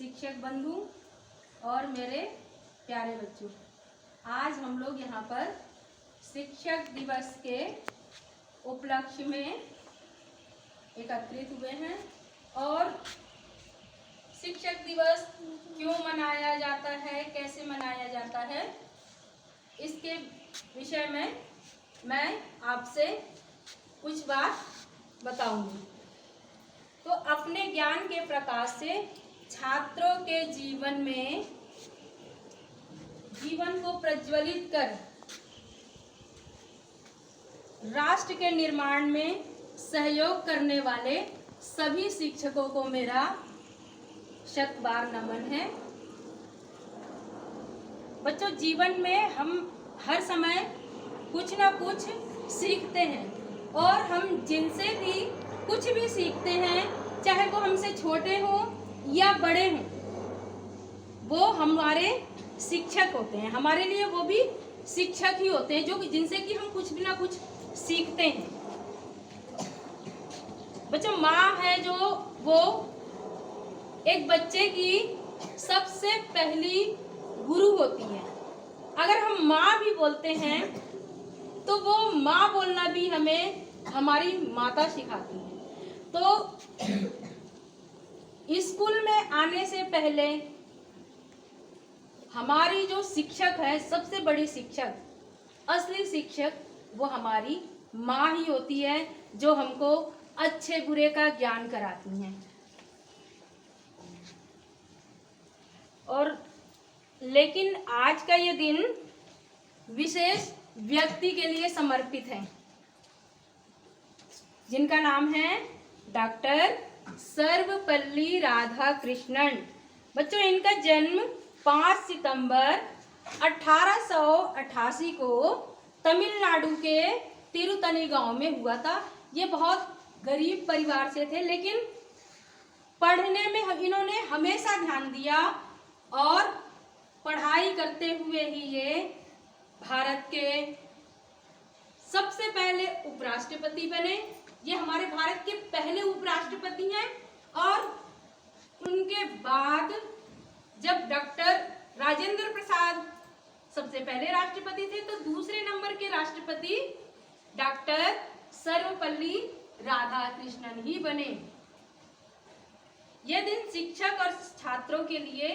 शिक्षक बंधु और मेरे प्यारे बच्चों, आज हम लोग यहाँ पर शिक्षक दिवस के उपलक्ष्य में एकत्रित हुए हैं। और शिक्षक दिवस क्यों मनाया जाता है, कैसे मनाया जाता है, इसके विषय में मैं आपसे कुछ बात बताऊंगी। तो अपने ज्ञान के प्रकाश से छात्रों के जीवन को प्रज्वलित कर राष्ट्र के निर्माण में सहयोग करने वाले सभी शिक्षकों को मेरा शत बार नमन है। बच्चों, जीवन में हम हर समय कुछ ना कुछ सीखते हैं और हम जिनसे भी कुछ भी सीखते हैं, चाहे वो हमसे छोटे हों या बड़े हों, वो हमारे शिक्षक होते हैं। हमारे लिए वो भी शिक्षक ही होते हैं, जो जिनसे कि हम कुछ भी ना कुछ सीखते हैं। बच्चों, माँ है जो वो एक बच्चे की सबसे पहली गुरु होती है। अगर हम माँ भी बोलते हैं तो वो माँ बोलना भी हमें हमारी माता सिखाती है। तो स्कूल में आने से पहले हमारी जो शिक्षक है, सबसे बड़ी शिक्षक, असली शिक्षक, वो हमारी माँ ही होती है, जो हमको अच्छे बुरे का ज्ञान कराती हैं। और लेकिन आज का ये दिन विशेष व्यक्ति के लिए समर्पित है, जिनका नाम है डॉक्टर सर्वपल्ली राधाकृष्णन। बच्चों, इनका जन्म 5 सितंबर 1888 को तमिलनाडु के तिरुतनी गांव में हुआ था। ये बहुत गरीब परिवार से थे, लेकिन पढ़ने में इन्होंने हमेशा ध्यान दिया और पढ़ाई करते हुए ही ये भारत के सबसे पहले उपराष्ट्रपति बने। ये हमारे भारत के पहले उपराष्ट्रपति हैं। और उनके बाद जब डॉक्टर राजेंद्र प्रसाद सबसे पहले राष्ट्रपति थे, तो दूसरे नंबर के राष्ट्रपति डॉक्टर सर्वपल्ली राधाकृष्णन ही बने। यह दिन शिक्षक और छात्रों के लिए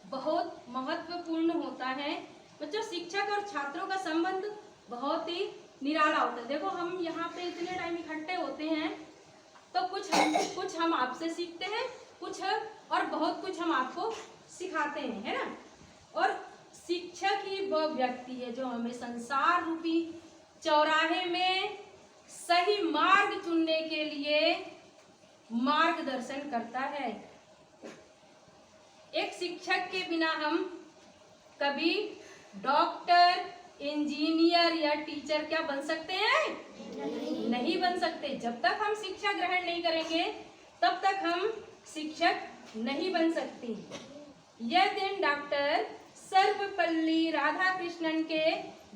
बहुत महत्वपूर्ण होता है। बच्चों, शिक्षक और छात्रों का संबंध बहुत ही निराला होता है। देखो, हम यहाँ पे इतने टाइम इकट्ठे होते हैं, तो कुछ हम आपसे सीखते हैं, कुछ और बहुत कुछ हम आपको सिखाते हैं, है ना। और शिक्षक ही वह व्यक्ति है जो हमें संसार रूपी चौराहे में सही मार्ग चुनने के लिए मार्गदर्शन करता है। एक शिक्षक के बिना हम कभी डॉक्टर, इंजीनियर या टीचर क्या बन सकते हैं? नहीं बन सकते। जब तक हम शिक्षा ग्रहण नहीं करेंगे, तब तक हम शिक्षक नहीं बन सकते। यह दिन डॉक्टर सर्वपल्ली राधाकृष्णन के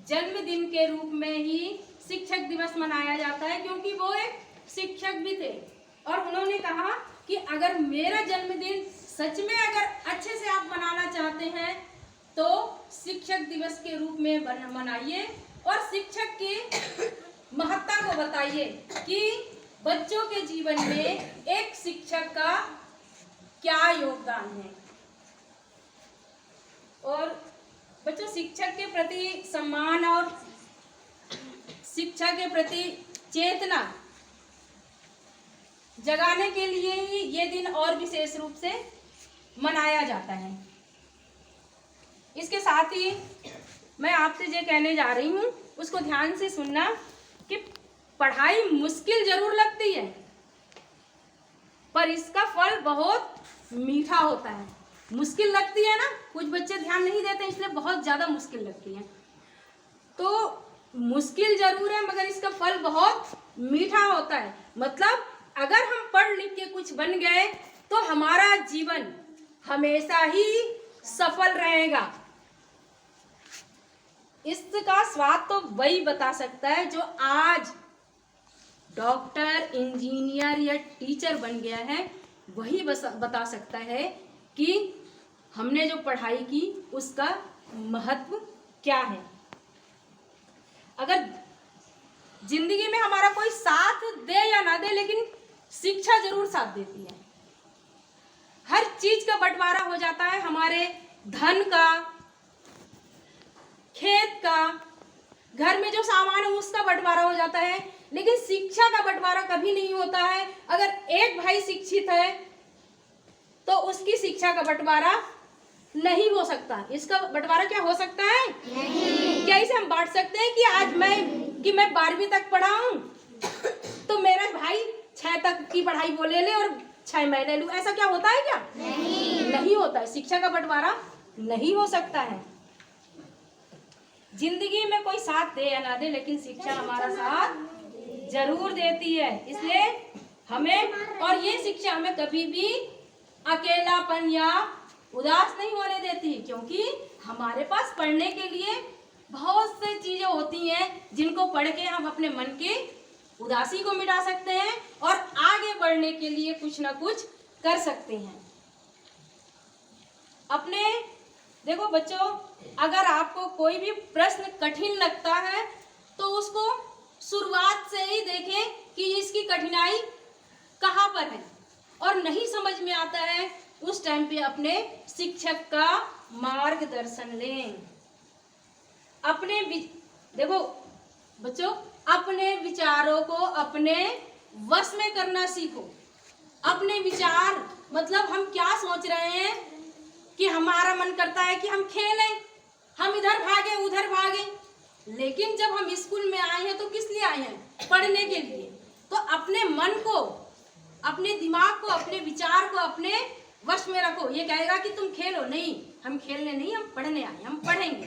जन्मदिन के रूप में ही शिक्षक दिवस मनाया जाता है, क्योंकि वो एक शिक्षक भी थे। और उन्होंने कहा कि अगर मेरा जन्मदिन सच में अगर अच्छे से आप मनाना चाहते हैं, तो शिक्षक दिवस के रूप में मनाइए और शिक्षक की महत्ता को बताइए कि बच्चों के जीवन में एक शिक्षक का क्या योगदान है। और बच्चों, शिक्षक के प्रति सम्मान और शिक्षा के प्रति चेतना जगाने के लिए ही ये दिन और विशेष रूप से मनाया जाता है। इसके साथ ही मैं आपसे जो कहने जा रही हूँ, उसको ध्यान से सुनना कि पढ़ाई मुश्किल जरूर लगती है, पर इसका फल बहुत मीठा होता है। मुश्किल लगती है ना, कुछ बच्चे ध्यान नहीं देते, इसलिए बहुत ज़्यादा मुश्किल लगती है। तो मुश्किल जरूर है, मगर इसका फल बहुत मीठा होता है। मतलब अगर हम पढ़ लिख के कुछ बन गए, तो हमारा जीवन हमेशा ही सफल रहेगा। इसका स्वाद तो वही बता सकता है जो आज डॉक्टर, इंजीनियर या टीचर बन गया है, वही बता सकता है कि हमने जो पढ़ाई की उसका महत्व क्या है। अगर जिंदगी में हमारा कोई साथ दे या ना दे, लेकिन शिक्षा जरूर साथ देती है। हर चीज का बंटवारा हो जाता है, हमारे धन का, खेत का, घर में जो सामान है उसका बंटवारा हो जाता है, लेकिन शिक्षा का बंटवारा कभी नहीं होता है। अगर एक भाई शिक्षित है तो उसकी शिक्षा का बंटवारा नहीं हो सकता। इसका बंटवारा क्या हो सकता है? नहीं। क्या इसे हम बांट सकते हैं कि आज मैं 12वीं तक पढ़ा हूं तो मेरा भाई 6 तक की पढ़ाई वो ले ले और 6 मैं ले लूं? ऐसा क्या होता है क्या? नहीं होता है। शिक्षा का बंटवारा नहीं हो सकता है। जिंदगी में कोई साथ दे या ना दे, लेकिन शिक्षा हमारा साथ जरूर देती है। इसलिए हमें, और ये शिक्षा हमें कभी भी अकेलापन या उदास नहीं होने देती, क्योंकि हमारे पास पढ़ने के लिए बहुत सी चीजें होती हैं जिनको पढ़ के हम अपने मन की उदासी को मिटा सकते हैं और आगे बढ़ने के लिए कुछ ना कुछ कर सकते हैं। अपने देखो बच्चों, अगर आपको कोई भी प्रश्न कठिन लगता है तो उसको शुरुआत से ही देखें कि इसकी कठिनाई कहाँ पर है, और नहीं समझ में आता है उस टाइम पे अपने शिक्षक का मार्गदर्शन लें। देखो बच्चों, अपने विचारों को अपने वश में करना सीखो। अपने विचार मतलब हम क्या सोच रहे हैं, कि हमारा मन करता है कि हम खेलें, हम इधर भागे उधर भागे, लेकिन जब हम स्कूल में आए हैं तो किस लिए आए हैं? पढ़ने के लिए। तो अपने मन को, अपने दिमाग को, अपने विचार को अपने वश में रखो। ये कहेगा कि तुम खेलो, नहीं, हम खेलने नहीं, हम पढ़ने आए, हम पढ़ेंगे।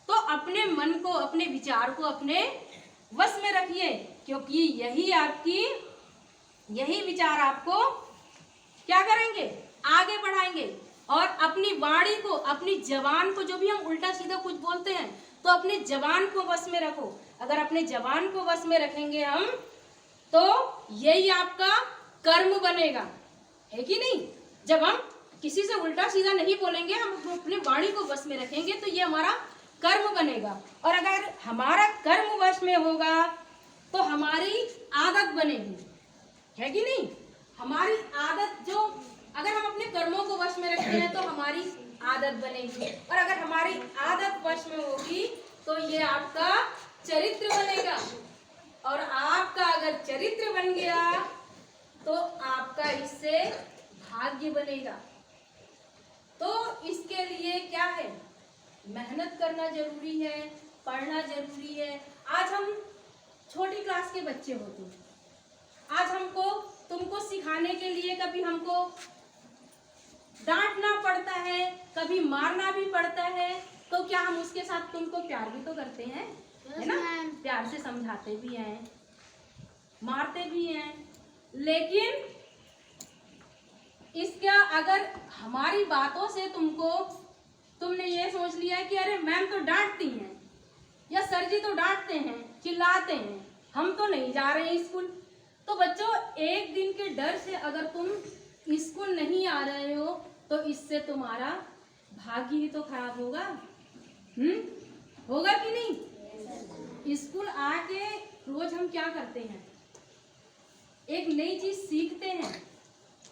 तो अपने मन को, अपने विचार को अपने वश में रखिए, क्योंकि यही विचार आपको क्या करेंगे? आगे बढ़ाएंगे। और अपनी वाणी को, अपनी जबान को, जो भी हम उल्टा सीधा कुछ बोलते हैं तो अपने जबान को वश में रखो। अगर अपने जबान को वश में रखेंगे हम, तो यही आपका कर्म बनेगा, है कि नहीं? जब हम किसी से उल्टा सीधा नहीं बोलेंगे, हम अपने वाणी को वश में रखेंगे, तो ये हमारा कर्म बनेगा। और अगर हमारा कर्म वश में होगा तो हमारी आदत बनेगी, है कि नहीं? हमारी आदत, जो अगर हम अपने कर्मों को वश में रखते हैं तो हमारी आदत बनेगी, और अगर हमारी आदत वश में होगी तो ये आपका चरित्र बनेगा, और आपका अगर चरित्र बन गया तो आपका इससे भाग्य बनेगा। तो इसके लिए क्या है? मेहनत करना जरूरी है, पढ़ना जरूरी है। आज हम छोटी क्लास के बच्चे होते हैं, आज तुमको सिखाने के लिए कभी हमको डांटना पड़ता है, कभी मारना भी पड़ता है, तो क्या हम उसके साथ तुमको प्यार भी तो करते हैं, है ना? प्यार से समझाते भी हैं, मारते भी हैं, लेकिन इसका अगर हमारी बातों से तुमने ये सोच लिया है कि अरे मैम तो डांटती हैं या सर जी तो डांटते हैं, चिल्लाते हैं, हम तो नहीं जा रहे हैं स्कूल, तो बच्चों एक दिन के डर से अगर तुम स्कूल नहीं आ रहे हो तो इससे तुम्हारा भाग्य ही तो खराब होगा। होगा कि नहीं? स्कूल आके रोज हम क्या करते हैं? एक नई चीज सीखते हैं,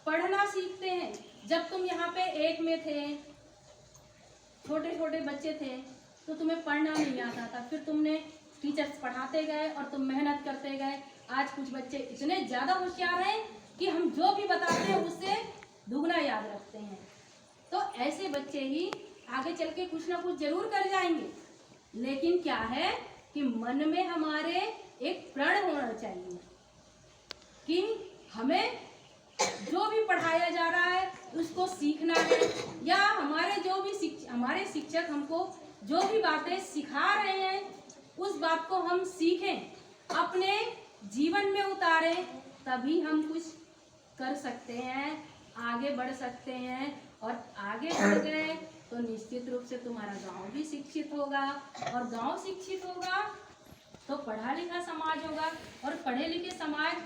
पढ़ना सीखते हैं। जब तुम यहाँ पे 1 में थे, छोटे छोटे बच्चे थे, तो तुम्हें पढ़ना नहीं आता था, फिर तुमने टीचर्स पढ़ाते गए और तुम मेहनत करते गए। आज कुछ बच्चे इतने ज्यादा होशियार हैं कि हम जो भी बताते हैं उससे दुगना याद रखते हैं। तो ऐसे बच्चे ही आगे चल के कुछ ना कुछ जरूर कर जाएंगे, लेकिन क्या है कि मन में हमारे एक प्रण होना चाहिए कि हमें जो भी पढ़ाया जा रहा है उसको सीखना है, या हमारे शिक्षक हमको जो भी बातें सिखा रहे हैं उस बात को हम सीखें, अपने जीवन में उतारें, तभी हम कुछ कर सकते हैं, आगे बढ़ सकते हैं। और आगे बढ़ गए तो निश्चित रूप से तुम्हारा गांव भी शिक्षित होगा, और गांव शिक्षित होगा तो पढ़ा लिखा समाज होगा। और पढ़े लिखे समाज,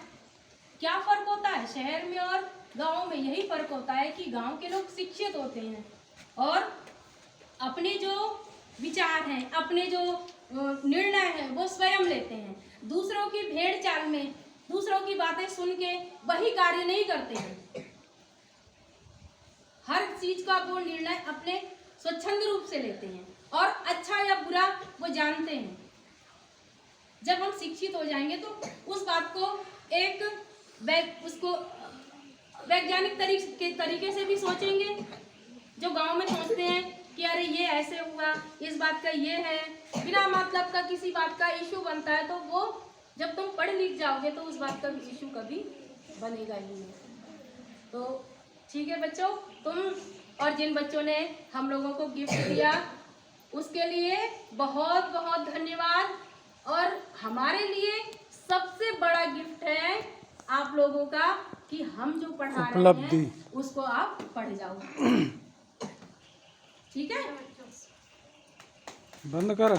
क्या फर्क होता है शहर में और गाँव में यही फर्क होता है कि गाँव के लोग शिक्षित होते हैं और अपने जो विचार हैं, अपने जो निर्णय हैं वो स्वयं लेते हैं। दूसरों की भेड़ चाल में, दूसरों की बातें सुन के वही कार्य नहीं करते हैं। हर चीज का वो निर्णय अपने स्वच्छंद रूप से लेते हैं और अच्छा या बुरा वो जानते हैं। जब हम शिक्षित हो जाएंगे तो उस बात को एक उसको वैज्ञानिक तरीके से भी सोचेंगे। जो गांव में सोचते हैं कि अरे ये ऐसे हुआ, इस बात का ये है, बिना मतलब का किसी बात का इशू बनता है, तो वो जब तुम पढ़ लिख जाओगे तो उस बात का इशू कभी बनेगा ही नहीं। तो ठीक है बच्चों, तुम और जिन बच्चों ने हम लोगों को गिफ्ट दिया उसके लिए बहुत बहुत धन्यवाद। और हमारे लिए सबसे बड़ा गिफ्ट है आप लोगों का कि हम जो पढ़ा रहे हैं उसको आप पढ़ जाओ। ठीक है, बंद कर।